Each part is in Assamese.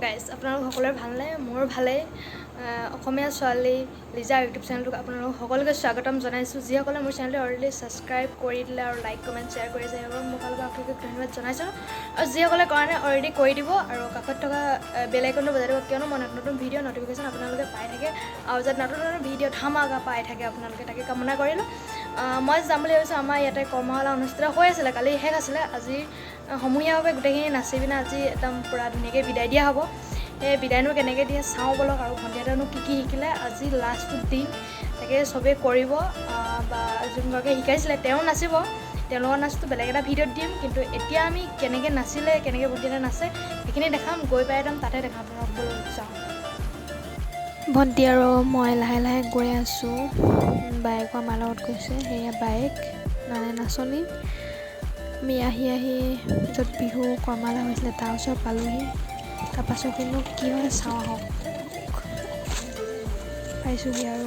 গাইজ, আপোনালোক সকলোৰে ভালনে? মোৰ ভালেই। অসমীয়া ছোৱালী লিজা ইউটিউব চেনেলটোক আপোনালোক সকলোকে স্বাগতম জনাইছোঁ। যিসকলে মোৰ চেনেলটো অলৰেডি ছাবস্ক্ৰাইব কৰি দিলে আৰু লাইক কমেণ্ট শ্বেয়াৰ কৰিছে, সেইসকলক মোৰ ফালৰ পৰা অশেষ ধন্যবাদ জনাইছোঁ। আৰু যিসকলে কৰা নাই অলৰেডি কৰি দিব আৰু কাষত থকা বেল আইকনটো বজাই দিব, কিয়নো মই নতুন নতুন ভিডিঅ' নটিফিকেশ্যন আপোনালোকে পাই থাকে আৰু যাতে নতুন নতুন ভিডিঅ' ধামাকা পাই থাকে আপোনালোকে, তাকে কামনা কৰিলোঁ। মই যাম বুলি ভাবিছোঁ। আমাৰ ইয়াতে কৰ্মশালা অনুষ্ঠিত হৈ আছিলে, কালি শেষ আছিলে। আজি সমূহীয়াভাৱে গোটেইখিনি নাচি পিনে আজি একদম পূৰা ধুনীয়াকৈ বিদায় দিয়া হ'ব। সেই বিদায়নো কেনেকৈ দিয়ে চাওঁ বলক। আৰু ভণ্টিহঁতেনো কি শিকিলে, আজি লাষ্টটো দিন, তাকে চবেই কৰিব বা যোনগৰাকীয়ে শিকাইছিলে তেওঁ নাচিব। তেওঁলোকৰ নাচটো বেলেগ এটা ভিডিঅ'ত দিম, কিন্তু এতিয়া আমি কেনেকৈ নাচিলে, কেনেকৈ ভণ্টিহঁতে নাচে সেইখিনি দেখাম। গৈ পাই একদম তাতে দেখাম, সকলো যাওঁ। ভণ্টি আৰু মই লাহে লাহে গৈ আছোঁ। বাইকো আমাৰ লগত গৈছে, সেয়া বাইক মানে নাচনী। আমি আহি য'ত বিহু কৰ্মশালা হৈছিলে তাৰ ওচৰত পালোহি। তাৰপাছত কিন্তু কি হয় চাওঁ আহক। পাইছোঁহি আৰু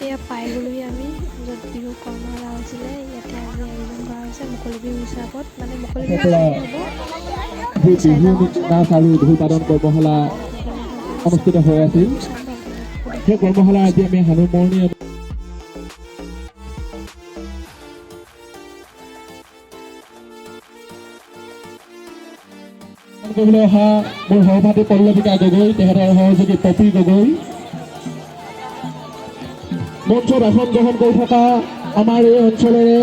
এয়া পাই গ'লোহি আমি য'ত বিহু কৰ্মশালা হৈছিলে। ইয়াতে আজি আয়োজন কৰা হৈছে মুকলি বিহু হিচাপত, মানে মুকলি বিহু নাচ আৰু ঢোল বাদন কৰ্মশালা অনুষ্ঠিত হৈ আছিল। সেই কৰ্মশালা আজি আমি সামৰণি কৰিবলৈ অহা মোৰ সহপাঠী পল্লৱিকা গগৈ, তেখেতৰ সহযোগী পপী গগৈ, মঞ্চত আসন গ্ৰহণ কৰি থকা আমাৰ এই অঞ্চলৰে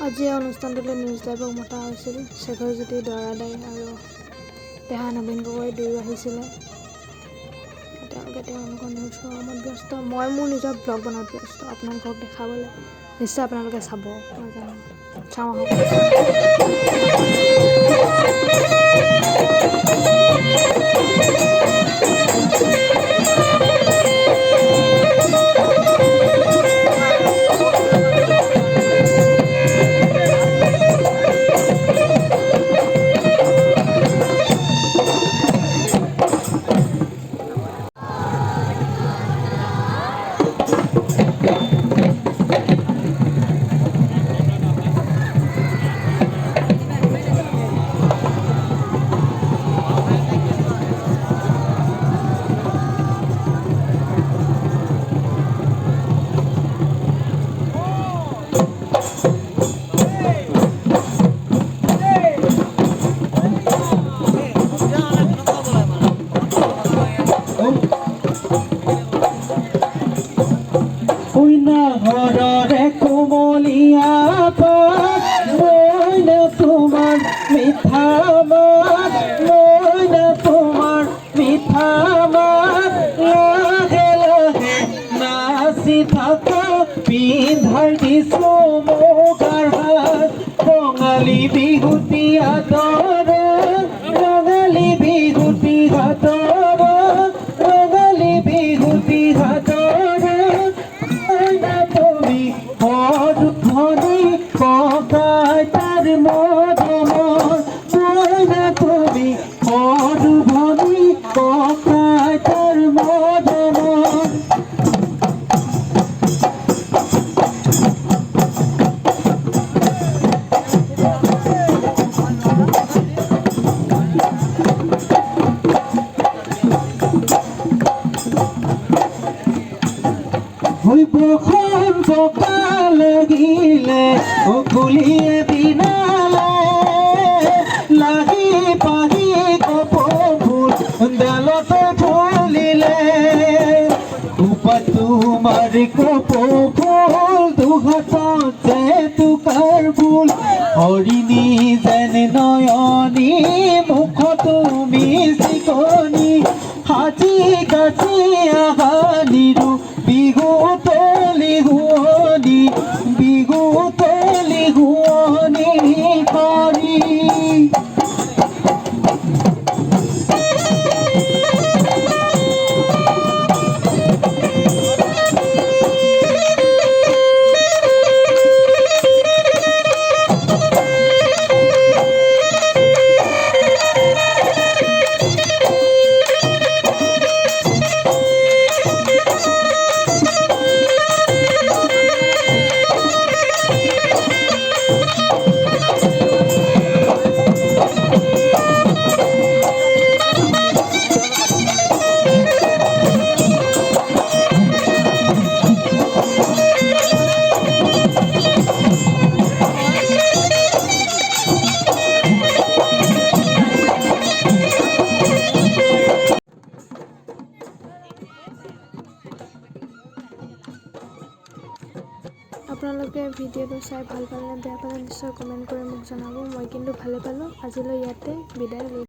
আজি এই অনুষ্ঠানটোলৈ নিউজ লাইভক মতা হৈছিল। শেখৰজ্যোতি দৰাদাই আৰু পেহা নবীন গগৈ দুয়ো আহিছিলে। তেওঁলোকৰ নিউজ কৰ্মত ব্যস্ত, মই মোৰ নিজৰ ব্লগ বনোৱাত ব্যস্ত আপোনালোকক দেখাবলৈ। নিশ্চয় আপোনালোকে চাব, নাজানো চাওঁ আহক। ঘৰৰে কোমলীয়া পাত মইন তোমাৰ মিঠা মাত মইন তোমাৰ মিঠা মাত লাহে লাহে নাচি থকা পিন্ধাই দিছো মুগাৰ হাত ৰঙালী বিহুতি আদৰে ৰঙালী বিহুতি হাতৰে ৰঙালী বিহুতি হাতৰে মধুধনী ককাই তাৰ মধুমন মইনা তুমি মধুধনী ককাই তাৰ মধুমন বসন্ত লাগিলে গুলিয়ে দিনালে লাগি পাহি কপৌফুল ডালতে ফুলিলে খোপা তোমাৰ কপৌফুল দুহাতত জেতুকাৰ ফুল হৰিণী যেন নয়নী মুখ তুমি চিকনি সাজি কাছি আহা নিৰু বিহু তলি হুৱনি বিহু তলি হুৱনি কৰি আপোনালোকে ভিডিঅ'টো চাই ভাল পালে বেয়া পালে নিশ্চয় কমেণ্ট কৰি মোক জনাব মই কিন্তু ভালে পালোঁ আজিলৈ ইয়াতে বিদায়